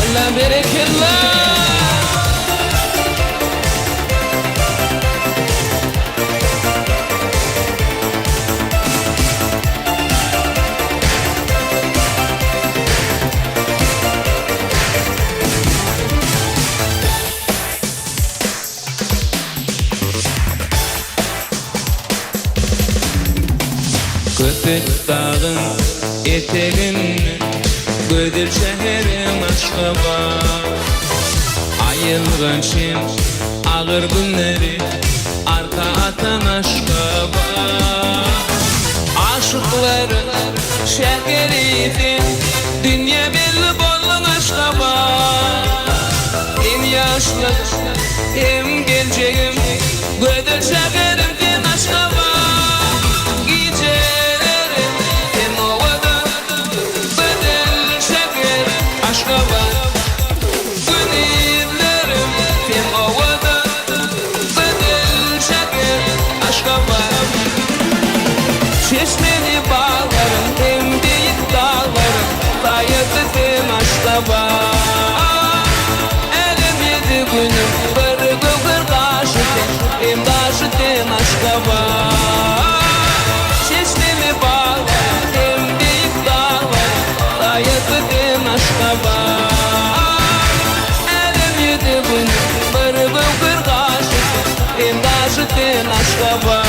maşallah berekallah. Köpek dağın eteğin Gödür şehrim Aşgabat. Ayılgan şin ağır günleri Arka atan Aşgabat. Aşıkların şehriydin Dünya belli bolun Aşgabat. En yaşlı hem geleceğim Gödür şehrimdin Aşgabat. Çeşmeli bağlarım, hem büyük dağlarım Dayadıdım Aşgabat. Elim yedi günüm, bir gülgür taşıdım Hem taşıdım Aşgabat. Çeşmeli bağlarım, hem büyük dağlarım Dayadıdım Aşgabat. Elim yedi günüm, bir gülgür taşıdım Hem taşıdım Aşgabat.